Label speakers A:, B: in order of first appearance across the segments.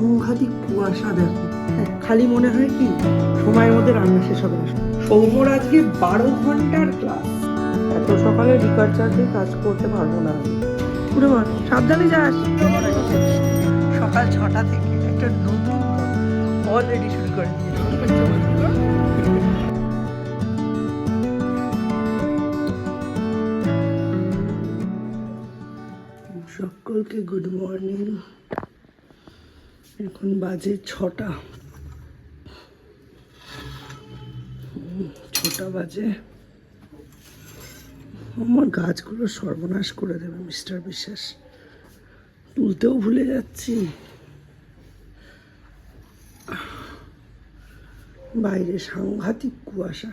A: সাংঘাতিক কুয়াশা দেখো, খালি মনে হয় কি সময়ের মধ্যে রান্না শেষ হবে না। সৌম্যর আজকে 12 ঘন্টার ক্লাস। এত সকালে রিকার্চারকে কাজ করতে পারবো না আমি। পুরো সাবধানে যাস। সকাল 6টা থেকে একটা নতুন অলরেডি শুরু করে দিয়েছে। সকলকে গুড মর্নিং। এখন বাজে 6টা বাজে। আমার গাছগুলো সর্বনাশ করে দেবে মিস্টার বিশ্বাস, তুলতেও ভুলে যাচ্ছি। বাইরে সাংঘাতিক কুয়াশা।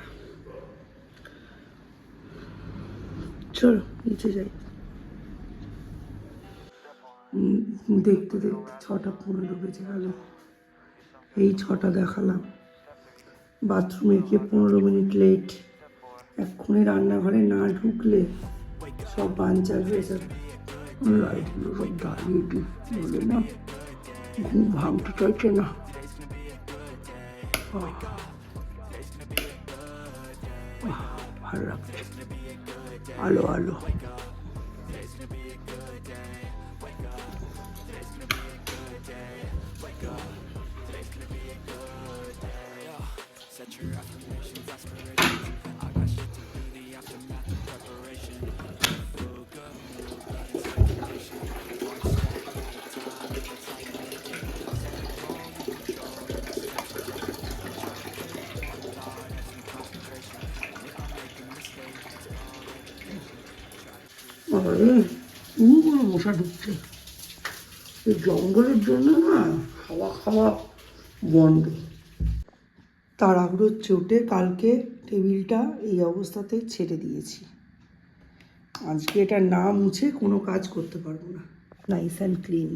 A: চলো নিচে যাই। দেখতে দেখতে 6:15 বেজে গেল। এই 6টা দেখালাম, বাথরুমে গিয়ে 15 মিনিট লেট। এক্ষুনি রান্নাঘরে না ঢুকলে সব বানচাল হয়ে যাবে। লাইটগুলো সব দাঁড়িয়ে বলে না, ঘুম ভাঙতে চাইছে না। ভালো লাগছে, আলো আলো। কোনো মশা ঢুকছে, এই জঙ্গলের জন্য না হাওয়া খাওয়া বন্ধ। তাড়াহুড়োর চোটে কালকে টেবিলটা এই অবস্থাতেই ছেড়ে দিয়েছি। আজকে এটা না মুছে কোনো কাজ করতে পারবো না। Nice and clean.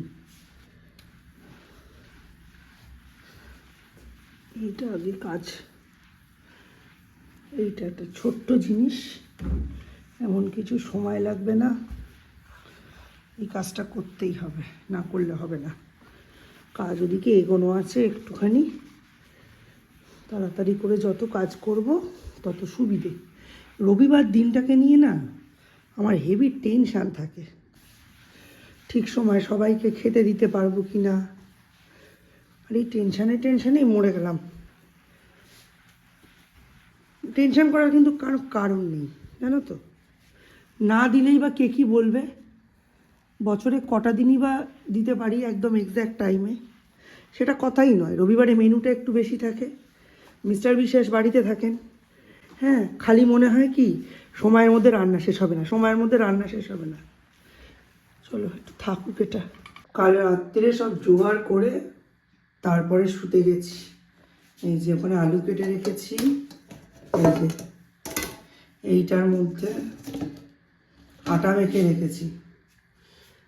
A: এইটা আগে কাজ। এইটা একটা ছোট্ট জিনিস, এমন কিছু সময় লাগবে না। এই কাজটা করতেই হবে, না করলে হবে না। কাজ ওদিকে এগোনো আছে একটুখানি, তাড়াতাড়ি করে যত কাজ করব তত সুবিধে। রবিবার দিনটাকে নিয়ে না আমার হেভি টেনশান থাকে, ঠিক সময় সবাইকে খেতে দিতে পারবো কি না। আর এই টেনশানেই মরে গেলাম। টেনশান করার কিন্তু কারণ নেই, জানো তো। না দিলেই বা কে কী বলবে। বছরে কটা দিনই বা দিতে পারি একদম এক্স্যাক্ট টাইমে, সেটা কথাই নয়। রবিবারে মেনুটা একটু বেশি থাকে, মিস্টার বিশ্বাস বাড়িতে থাকেন। হ্যাঁ, খালি মনে হয় কি সময়ের মধ্যে রান্না শেষ হবে না, সময়ের মধ্যে রান্না শেষ হবে না। চলো একটু থাকুক এটা। কাল রাত্রে সব জোগাড় করে তারপরে শুতে গেছি। এই যে ওখানে আলু কেটে রেখেছি, এই যে এইটার মধ্যে আটা মেখে রেখেছি,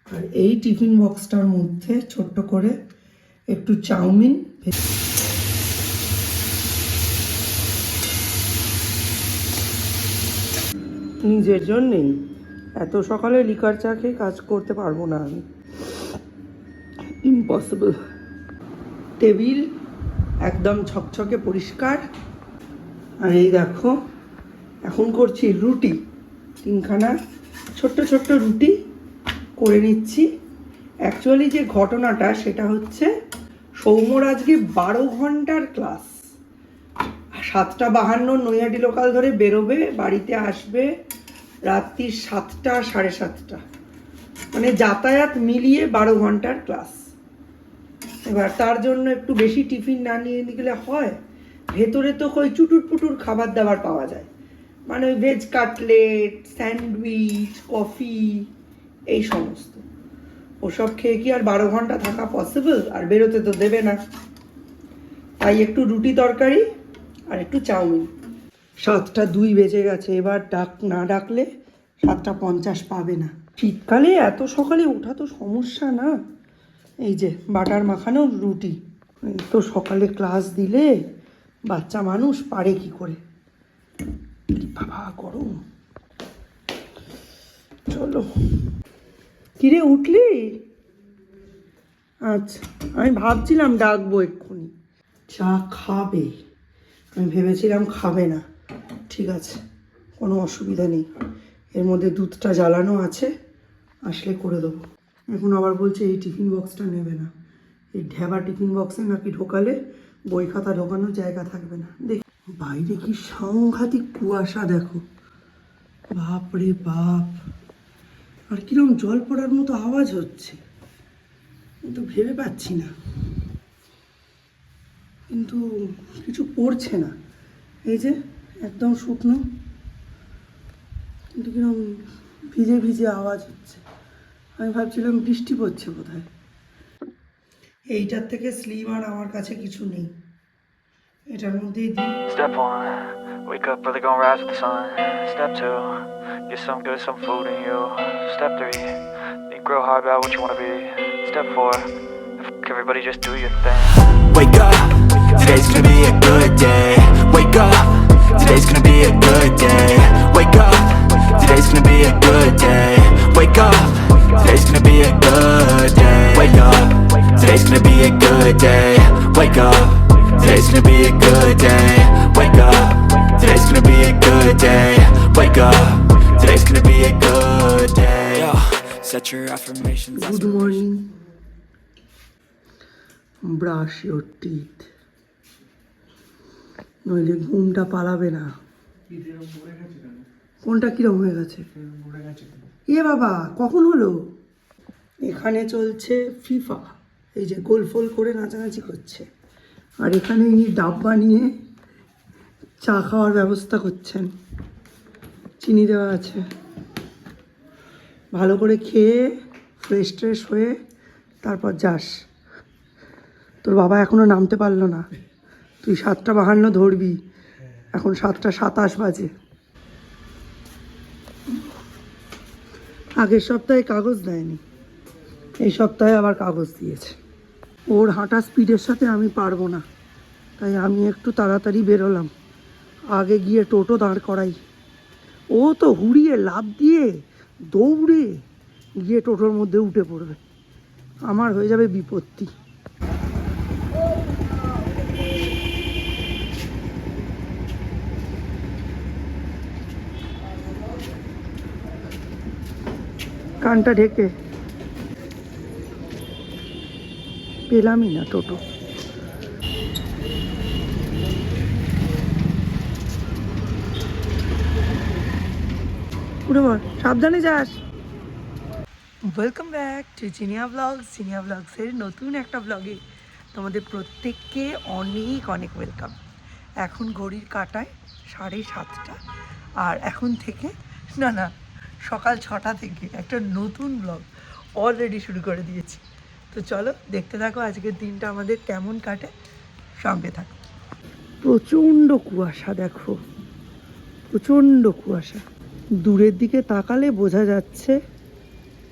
A: আর এই টিফিন বক্সটার মধ্যে ছোট্ট করে একটু চাউমিন। নিজের জন্যেই এত সকালে লিকার চা খেয়ে কাজ করতে পারবো না আমি, ইম্পসিবল। টেবিল একদম ছকছকে পরিষ্কার। আর এই দেখো এখন করছি রুটি, 3খানা ছোট্ট ছোট্ট রুটি করে নিচ্ছি। অ্যাকচুয়ালি যে ঘটনাটা সেটা হচ্ছে, সৌম্যর আজকে 12 ঘন্টার ক্লাস। 7:52 নৈহাটি লোকাল ধরে বেরোবে, বাড়িতে আসবে রাত্রি 7টা 7:30, মানে যাতায়াত মিলিয়ে 12 ঘন্টার ক্লাস। এবার তার জন্য একটু বেশি টিফিন না নিয়ে গেলে হয়। ভেতরে তো ওই চুটুর পুটুর খাবার দাবার পাওয়া যায়, মানে ওই ভেজ কাটলেট, স্যান্ডউইচ, কফি, এই সমস্ত। ওসব খেয়ে কি আর 12 ঘন্টা থাকা পসিবল? আর বেরোতে তো দেবে না, তাই একটু রুটি তরকারি আর একটু চাউমিন। 7:02 বেজে গেছে, এবার না ডাকলে 7:50 পাবে না। শীতকালে এত সকালে ওঠা তো সমস্যা না। এই যে বাটার মাখানো রুটি, তো সকালে ক্লাস দিলে বাচ্চা মানুষ পারে কি করে। বাবা গরম। চলো, কিরে উঠলি? আচ্ছা, আমি ভাবছিলাম ডাকবো এক্ষুনি। চা খাবে, আমি ভেবেছিলাম খাবে না। ঠিক আছে, কোনো অসুবিধা নেই, এর মধ্যে দুধটা জ্বালানো আছে, আসলে করে দেবো। এখন আবার বলছে এই টিফিন বক্সটা নেবে না, এই ঢেবা টিফিন বক্সে নাকি ঢোকালে বই খাতা ঢোকানোর জায়গা থাকবে না। দেখ বাইরে কি সাংঘাতিক কুয়াশা, দেখো বাপ রে বাপ, আর কিরকম জল পড়ার মতো আওয়াজ হচ্ছে, কিন্তু ভেবে পাচ্ছি না, কিন্তু কিছু পড়ছে না। এই যে একদম শুকনো, কিন্তু কিরকম ভিজে ভিজে আওয়াজ হচ্ছে। আমি ভাবছিলাম বৃষ্টি পড়ছে বোধহয়। এইটার থেকে স্লিম আর আমার কাছে কিছু নেই, এটার মধ্যেই দিই।
B: Step 1, wake up early, gonna rise with the sun. Step 2, get some good, some food in you. Step 3, think real hard about what you wanna be. Step 4, everybody just do your thing. Wake up, today's gonna be a good day. Wake up, today's gonna be a good day. Wake up, today's gonna be a good day. Wake up, today's gonna be a good day. Wake up, today's gonna be a good day. Wake up, today's gonna be a good day. Wake up, today's gonna be a good day. Wake up, today's gonna be a good day. Yo, set your affirmations.
A: Good morning. Brush your teeth. নইলে ঘুমটা পালাবে না। কোনটা কিরম হয়ে গেছে? এ বাবা, কখন হলো? এখানে চলছে ফিফা, এই যে গোল ফোল করে নাচানাচি করছে, আর এখানে ইনি ডাব্বা নিয়ে চা খাওয়ার ব্যবস্থা করছেন, চিনি দেওয়া আছে। ভালো করে খেয়ে ফ্রেশ ট্রেশ হয়ে তারপর যাস। তোর বাবা এখনো নামতে পারলো না, তুই 7:52 ধরবি, এখন 7:27 বাজে। আগের সপ্তাহে কাগজ দেয়নি, এই সপ্তাহে আবার কাগজ দিয়েছে। ওর হাঁটা স্পিডের সাথে আমি পারবো না, তাই আমি একটু তাড়াতাড়ি বেরোলাম, আগে গিয়ে টোটো দাঁড় করাই। ও তো হুড়িয়ে লাফ দিয়ে দৌড়ে গিয়ে টোটোর মধ্যে উঠে পড়বে, আমার হয়ে যাবে বিপত্তি। কানটা ঢেকে পেলামই না টোটো। উঠে পড়, সাবধানে যাস। Welcome back to Chiniya blogs. Chiniya ব্লগসের নতুন একটা ব্লগে তোমাদের প্রত্যেককে অনেক অনেক ওয়েলকাম। এখন ঘড়ির কাঁটায় 7:30, আর এখন থেকে না সকাল 6টা থেকে একটা নতুন ব্লগ অলরেডি শুরু করে দিয়েছি। তো চলো দেখতে থাকো আজকের দিনটা আমাদের কেমন কাটে, সঙ্গে থাকো। প্রচণ্ড কুয়াশা, দেখো প্রচণ্ড কুয়াশা, দূরের দিকে তাকালে বোঝা যাচ্ছে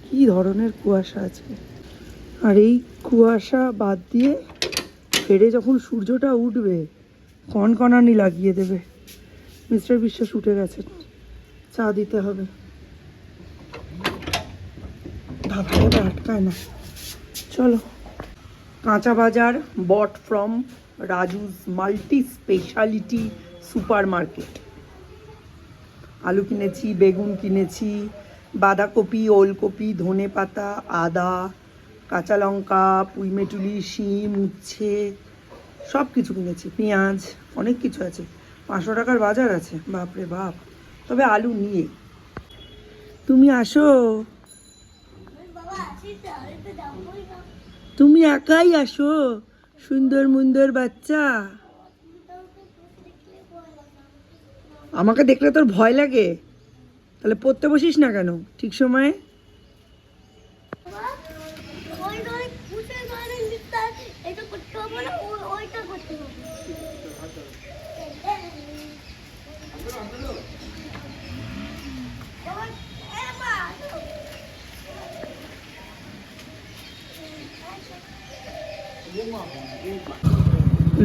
A: কি ধরনের কুয়াশা আছে। আর এই কুয়াশা বাদ দিয়ে ফেরে যখন সূর্যটা উঠবে কনকনানি লাগিয়ে দেবে। মিস্টার বিশ্বাস উঠে গেছেন, চা দিতে হবে। দাদা ওটা আটকায় না, চলো। কাঁচা বাজার bought from Raju's multi speciality super market. আলু কিনেছি, বেগুন কিনেছি, বাঁধাকপি, ওলকপি, ধনে পাতা, আদা, কাঁচা লঙ্কা, পুঁইমেটুলি, শিম, উচ্ছে, সব কিছু কিনেছি, পেঁয়াজ, অনেক কিছু আছে। 500 টাকার বাজার আছে, বাপরে বাপ। তবে আলু নিয়ে তুমি আসো, তুমি একাই আসো, সুন্দর মুন্দর বাচ্চা। আমাকে দেখলে তোর ভয় লাগে? তাহলে পড়তে বসিস না কেন ঠিক সময়ে?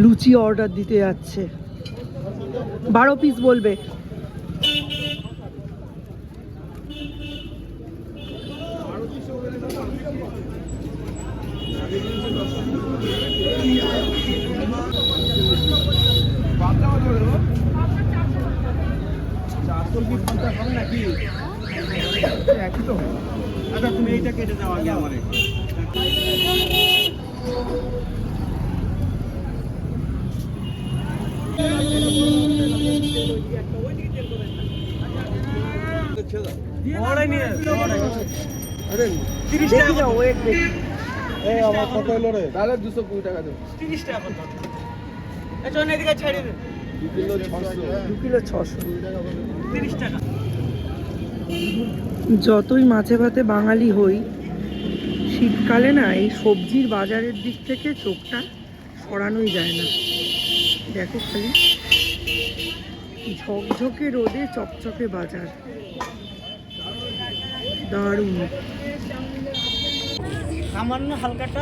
A: লুচি অর্ডার দিতে যাচ্ছে, 12 পিস বলবে।
C: আচ্ছা তুমি এইটা কেটে দাও আগে আমার
D: তাহলে 220 টাকা দেবো
C: 30 টাকা কত চল এদিকে ছেড়ে দে
A: 2 কিলো 600
C: 30 টাকা
A: যতই মাছে ভাতে বাঙালি হই, শীতকালে না এই সবজির বাজারের দিক থেকে চোখটা সরানোই যায় না। দেখো খালি ঝকঝকে রোদে চকচকে বাজার, দারুণ।
C: সামান্য হালকাটা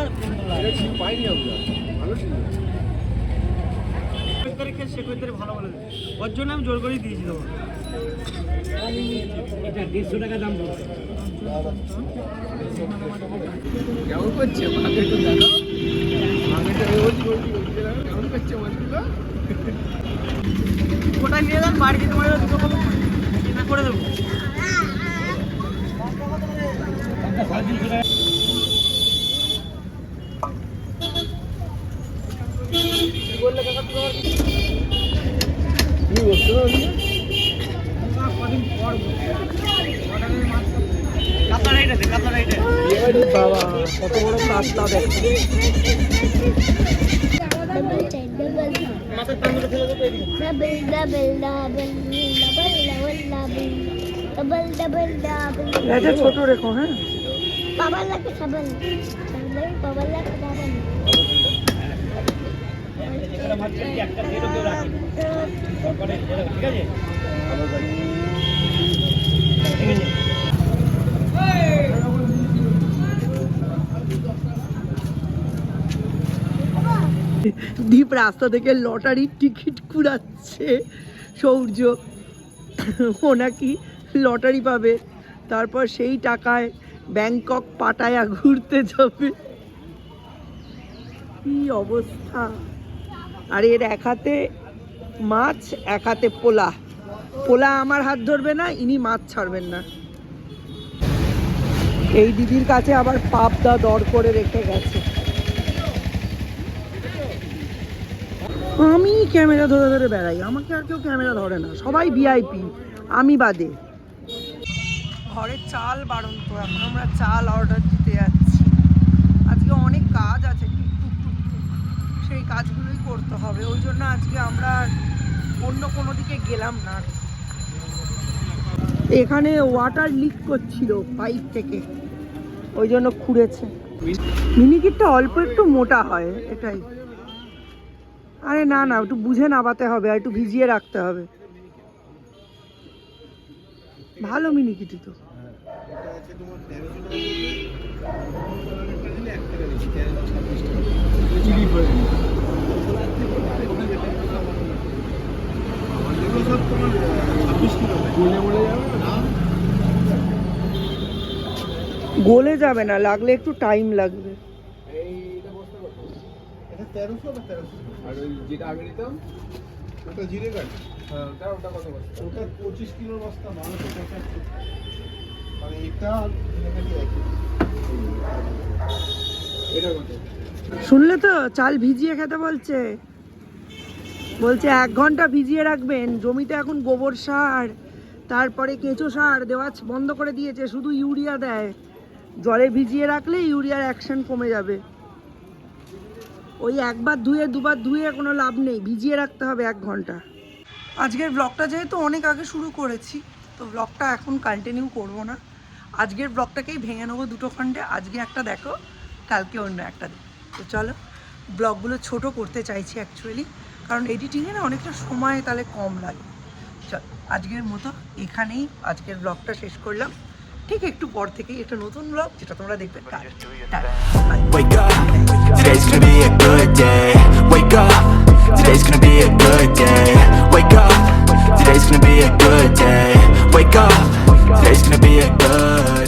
D: পাইনি আমরা ভালো ছিল
C: ভালো বলে ওর জন্য আমি জোর করেই দিয়েছি দেবো এটা 150 টাকা দাম বলছে
D: কেমন করছে মাকে একটু দেখো মাকে রোজ কেমন করছে মাছগুলো
C: ওটা নিয়ে যান বাড়িতে তোমার দুটো কম কিনা করে দেবো বললে কাকা
D: কি বলছো
C: কদিন পর কাতলা রাইটে
A: বাবা কত বড় কাতলা দেখো।
C: মাথার টাঙ্গুলো ফেলে দেবো এদিকে
A: এটা ছোট রেখো, হ্যাঁ
C: একটা প্লেটও কেউ রাখি ঠিক আছে
A: দীপ রাস্তা থেকে লটারির টিকিট কুড়াচ্ছে। সৌর্য ও নাকি লটারি পাবে, তারপর সেই টাকায় ব্যাংকক পাটায়া ঘুরতে যাবে। কি অবস্থা! আর এর এক হাতে মাছ, এক হাতে পোলা। পোলা আমার হাত ধরবে না, ইনি মাছ ছাড়বেন না। এই দিদির কাছে আবার পাবদা দর করে রেখে গেছে। আমি ক্যামেরা ধরে ধরে বেড়াই, আমাকে আর কেউ ক্যামেরা ধরে না, সবাই ভিআইপি, আমি বাদে। ঘরে চাল বাড়ন্ত, এখন আমরা চাল অর্ডার দিতে যাচ্ছি। আজকে অনেক কাজ আছে, সেই কাজগুলোই করতে হবে, ওই জন্য আজকে আমরা অন্য কোনো দিকে গেলাম না। এখানে ওয়াটার লিক করছিল পাইপ থেকে, ওই জন্য খুঁড়েছে। মিনিকিটটা অল্প একটু মোটা হয়, এটাই। আরে না না, একটু বুঝে নাবাতে হবে, আর একটু ভিজিয়ে রাখতে হবে। ভালো মিনিকিটি তো। গলে যাবে না, লাগলে একটু টাইম লাগবে।
D: আর ওই যেটা আগে নিতাম ওটা জিরে গাছ, হ্যাঁ ওটা কত বস্তা? ওটা 25 কিলোর বস্তা, মানে এটা এটা কত?
A: শুনলে তো, চাল ভিজিয়ে খেতে বলছে। 1 ঘন্টা ভিজিয়ে রাখবেন। জমিতে এখন গোবর সার, তারপরে কেঁচো সার দেওয়া বন্ধ করে দিয়েছে, শুধু ইউরিয়া দেয়। জলে ভিজিয়ে রাখলে ইউরিয়ার অ্যাকশন কমে যাবে। ওই একবার ধুয়ে দুবার ধুয়ে কোনো লাভ নেই, ভিজিয়ে রাখতে হবে 1 ঘন্টা। আজকের ব্লগটা যেহেতু অনেক আগে শুরু করেছি, তো ব্লগটা এখন কন্টিনিউ করব না। আজকের ব্লগটাকেই ভেঙে নেবো দুটো খণ্ডে। আজকে একটা দেখো, কালকে অন্য একটা দেখো। তো চলো, ব্লগগুলো ছোট করতে চাইছি অ্যাকচুয়ালি, কারণ এডিটিংয়ে না অনেকটা সময় তাহলে কম লাগে। চলো, আজকের মতো এখানেই আজকের ব্লগটা শেষ করলাম। ঠিক একটু পর থেকেই একটা নতুন ব্লগ, যেটা তোমরা দেখবে।
E: Wake up, today's gonna be a good day. Wake up, today's gonna be a good day. Wake up, today's gonna be a good day. Wake up, today's gonna be a good